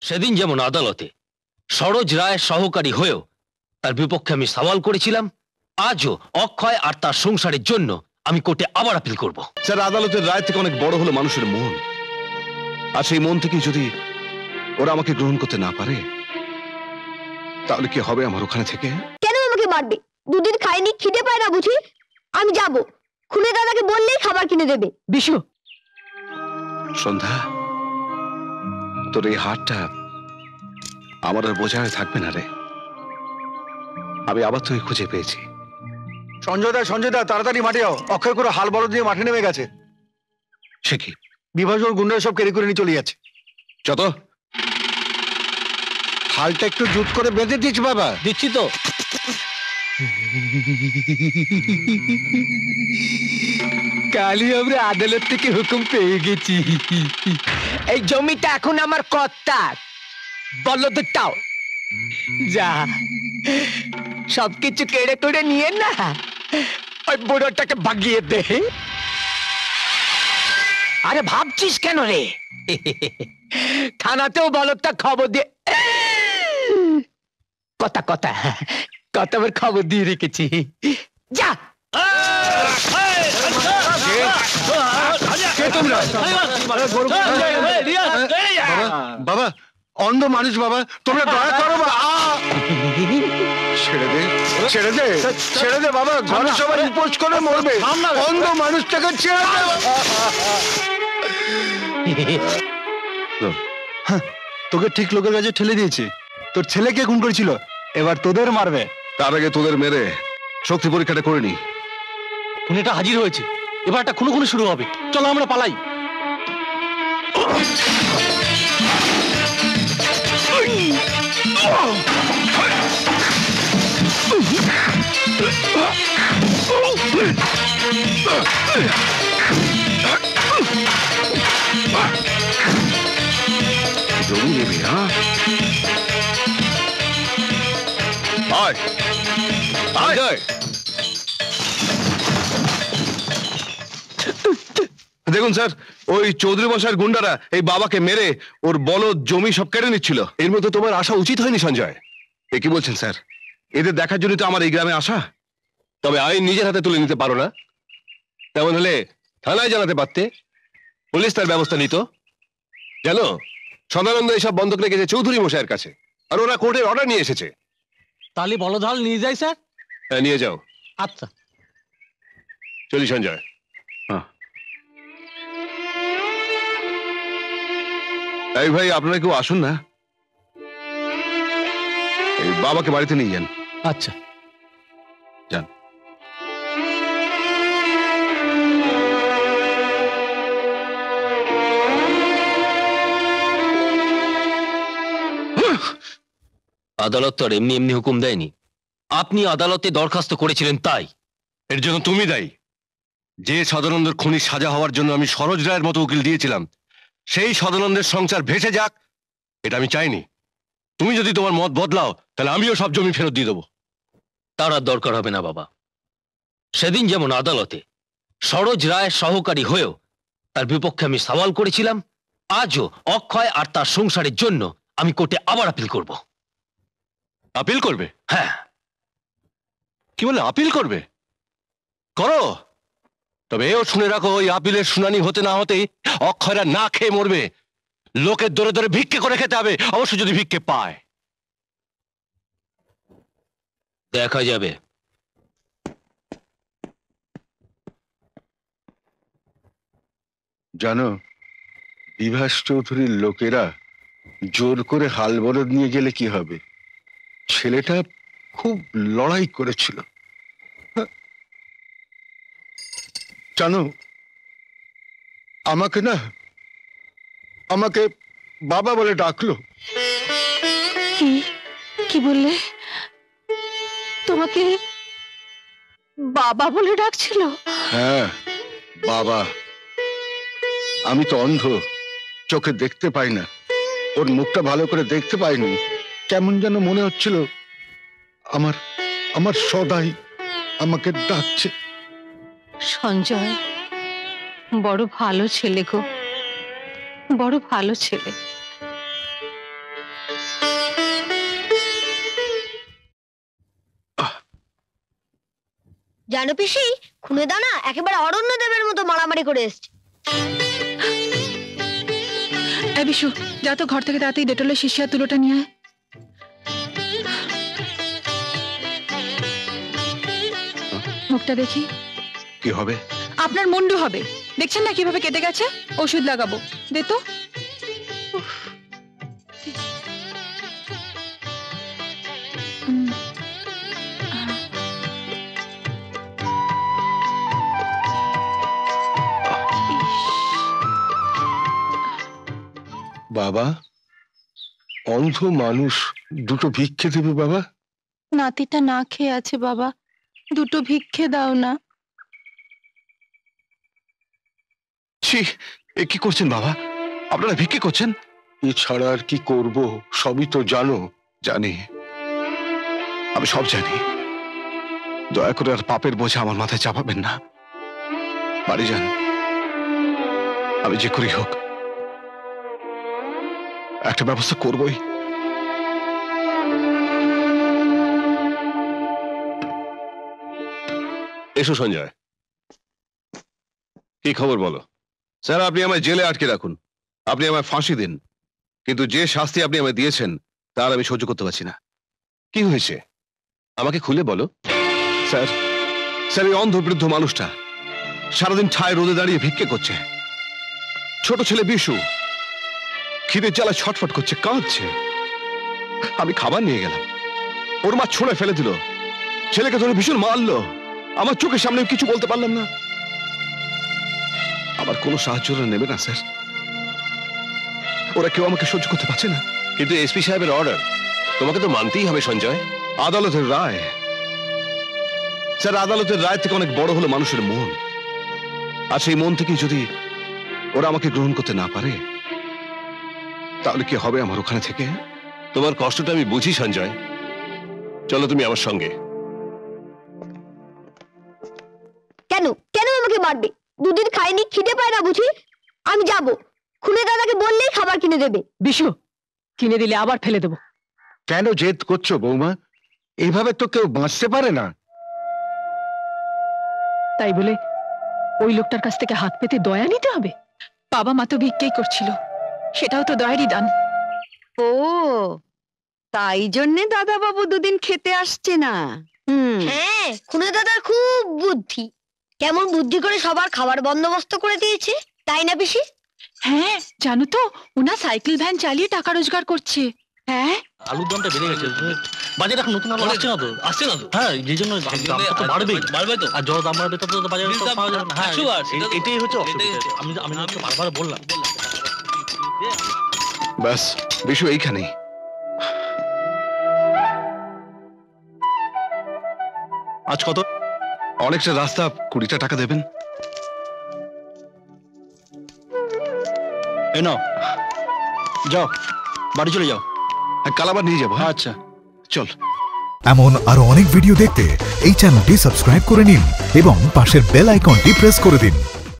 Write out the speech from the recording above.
সেদিন যেমন আদালতে সরোজ রায়ের সহকারী হয়েও তার বিপক্ষে আমি সওয়াল করেছিলাম, আজও অক্ষয় আর তার সংসারের জন্য আমি কোর্টে আবার আপিল করব। স্যার, আদালতের রায় থেকে অনেক বড় হলো মানুষের মন, আর সেই মন থেকে যদি ওরা আমাকে গ্রহণ করতে না পারে তাহলে কি হবে আমার ওখানে থেকে? কেন আমাকে মারবে? দুদিন খাইনি, খিদে পায় না বুঝি? আমি যাব, খুনে দাদাকে বললেই খাবার কিনে দেবে। বিশু, সন্ধ্যা, তোর এই হাতটা আমার আর বোঝা হয়ে থাকবে না রে। আমি আবার তোকে খুঁজে পেয়েছি। সঞ্জয় দা তাড়াতাড়ি মাঠে যাও, অক্ষয় করে হাল বড় দিয়ে মাঠে নেমে গেছে। সে কি? বিভাজন গুন্ডারা সব কেড়ে করে নিয়ে চলে যাচ্ছে। যত হালটা একটু জুত করে বেঁধে দিয়েছি বাবা। দিচ্ছি তো। কালই আমরা আদালত থেকে হুকুম পেয়ে গেছি, এই জমিটা এখন আমার কর্তার। বলদটাও যা সবকিছু কেড়ে করে নিয়ে না ওই বুড়োটাকে ভাগিয়ে দে। আরে ভাবছিস কেন রে? থানাতেও বলদটা খবর দিয়ে কথা আমার খবর দিয়ে রেখেছি। যা। বাবা অন্ধ মানুষ, বাবা তোমরা দয়া করো। ছেড়ে দে বাবা, ঘরে সবাই উপোস করে মরবে। অন্ধ মানুষটাকে ছেড়ে দে। তোকে ঠিক লোকের কাছে ঠেলে দিয়েছে। তোর ছেলেকে খুন করেছিল, এবার তোদের মারবে। তার আগে তোদের মেরে শক্তি পরীক্ষাটা করে নি। খুনিটা হাজির হয়েছে, এবার একটা খুনো শুরু হবে। চলো আমরা পালাই। জমি নেবে? হ্যাঁ, আয় আয়। দেখুন স্যার, ওই চৌধুরী মশাইয়ের গুন্ডারা এই বাবাকে মেরে ওর বলদ জমি সব কেড়ে নিচ্ছিল। এর মধ্যে তোমার আসা উচিত হয়নি সঞ্জয়। এ কি বলছেন স্যার? এদের দেখার জন্য তো আমার এই গ্রামে আসা। তবে আইন নিজের হাতে তুলে নিতে পারো না? তেমন হলে থানায় জানাতে পারতে, পুলিশ তার ব্যবস্থা নিত। জানো, সদানন্দ এইসব বন্ধক রেখেছে চৌধুরী মশাইয়ের কাছে, আর ওরা কোর্টের অর্ডার নিয়ে এসেছে। তাহলে বলধাল নিয়ে যাই স্যার? হ্যাঁ, নিয়ে যাও। আচ্ছা চলি সঞ্জয়। হ্যাঁ, এই ভাই, আপনারা কেউ আসুন না, এই বাবাকে বাড়িতে নিয়ে যান। আচ্ছা যান। আদালত তো আর এমনি এমনি হুকুম দেয়নি। আপনি আদালতে দরখাস্ত করেছিলেন তাই। এর জন্য তুমি দায়ী। যে সদানন্দের খুনি সাজা হওয়ার জন্য আমি সরোজ রায়ের মতো উকিল দিয়েছিলাম, সেই সদানন্দের সংসার ভেসে যাক এটা আমি চাইনি। তুমি যদি তোমার মত বদলাও তাহলে আমিও সব জমি ফেরত দিয়ে দেবো। তার আর দরকার হবে না বাবা। সেদিন যেমন আদালতে সরোজ রায়ের সহকারী হয়েও তার বিপক্ষে আমি সওয়াল করেছিলাম, আজও অক্ষয় আর তার সংসারের জন্য আমি কোর্টে আবার আপিল করব। আপিল করবে? হ্যাঁ। কি বলে আপিল করবে? করো, তবে এও শুনে রাখো, ওই আপিলের শুনানি হতে না হতেই অক্ষয়রা না খেয়ে মরবে। লোকের দরে দরে ভিক্ষে করে খেতে হবে, অবশ্য যদি ভিক্ষে পায়। দেখা যাবে। জানো, বিভাস চৌধুরীর লোকেরা জোর করে হাল বলদ নিয়ে গেলে কি হবে? ছেলেটা খুব লড়াই করেছিল। জানো, আমাকে বাবা বলে ডাকলো। কি বললে? তোমাকে বাবা বলে ডাকছিল? হ্যাঁ, বাবা। আমি তো অন্ধ, চোখে দেখতে পাই না। ওর মুখটা ভালো করে দেখতে পাইনি, কেমন যেন মনে হচ্ছিল আমার সদাই আমাকে ডাকছে। সঞ্জয় বড় ভালো ছেলে গো, বড় ভালো ছেলে। জানো পিসি, খুনে দানা একেবারে অরণ্য দেবের মতো মারামারি করে এসছে। এই বিশু, যা তো ঘর থেকে তাড়াতাড়ি ডেটলের শিশি আর তুলোটা নিয়ে আয়। মুখটা দেখি। কি হবে? আপনার মুন্ডু হবে। দেখছেন না কিভাবে কেটে গেছে? ওষুধ লাগাবো, দে তো। উফ। বাবা, অন্ধ মানুষ দুটো ভিক্ষে দেবে বাবা? নাতিটা না খেয়ে আছে বাবা, দুটো ভিক্ষে দাও না। ছি, এ কি করছেন বাবা? আপনারা ভিক্ষে করছেন? এছাড়া আর কি করব? সবই তো জানো। জানি, আমি সব জানি। দয়া করে আর পাপের বোঝা আমার মাথায় চাপাবেন না। বাড়ি যান, আমি যে করি হোক একটা ব্যবস্থা করবই। এসো সঞ্জয়, কি খবর বলো? স্যার, আপনি আমায় জেলে আটকে রাখুন, আপনি আমায় ফাঁসি দিন, কিন্তু যে শাস্তি আপনি আমায় দিয়েছেন তার আমি সহ্য করতে পারছি না। কি হয়েছে আমাকে খুলে বলো। স্যার, স্যার, এই অন্ধ বৃদ্ধ মানুষটা সারাদিন ঠায় রোদে দাঁড়িয়ে ভিক্ষে করছে। ছোট ছেলে বিশু খিদের জ্বালা ছটফট করছে, কাঁদছে। আমি খাবার নিয়ে গেলাম, ওর মা ছুঁড়ে ফেলে দিল, ছেলেকে ধরে ভীষণ মারলো। আমার চোখের সামনে কিছু বলতে পারলাম না। আমার কোনো সাহায্য নেবে না স্যার, ওরা কেউ আমাকে সহ্য করতে পারছে না। কিন্তু এসপি সাহেবের অর্ডার, তোমাকে তো মানতেই হবে সঞ্জয়। আদালতের রায় স্যার, আদালতের রায় থেকে অনেক বড় হলো মানুষের মন। আর সেই মন থেকে যদি ওরা আমাকে গ্রহণ করতে না পারে, তাহলে কি হবে আমার ওখানে থেকে? তোমার কষ্টটা আমি বুঝি সঞ্জয়, চলো তুমি আমার সঙ্গে। কেন কেন আমাকে মারবে? দুদিন খাইনি, খিদে পায় না বুঝি? আমি যাব, খুনে দাদাকে বললেই খাবার কিনে দেবে। বিশু, কিনে দিলে আবার ফেলে দেবো। কেন জেদ করছো বৌমা? এইভাবে তো কেউ বাঁচতে পারে না। তাই বলে ওই লোকটার কাছ থেকে হাত পেতে দয়া নিতে হবে? বাবা মা তো ভিক্ষেই করছিল, সেটাও তো দয়ারই দান। ও, তাই জন্যে দাদা বাবু দুদিন খেতে আসছে না। হ্যাঁ, খুনে দাদার খুব বুদ্ধি। কেমন বুদ্ধি করে সবার খাবার বন্দোবস্ত করে দিয়েছে, তাই না পিসি? হ্যাঁ, জানো তো, ওনা সাইকেল ভ্যান চালিয়ে টাকা রোজগার করছে। হ্যাঁ, আলুর দামটা বেড়ে গেছে, বাজারে এখন নতুন আলু আসছে না তো। হ্যাঁ, যে জন্য দামটা তো বাড়বে তো। আর যত দাম বাড়বে তত তো বাজারে তো পাওয়া যাবে না। হ্যাঁ, এটাই হচ্ছে অসুবিধা। আমি তো বারবার বললাম। ব্যাস, বিশু এইখানেই। আজ কত? অনেকটা রাস্তা, 20টা টাকা দেবেন। এই নাও, যাও বাড়ি চলে যাও। কাল আবার নিয়ে যাবো। আচ্ছা, চল। এমন আরো অনেক ভিডিও দেখতে এই চ্যানেলটি সাবস্ক্রাইব করে নিন এবং পাশের বেল আইকনটি প্রেস করে দিন।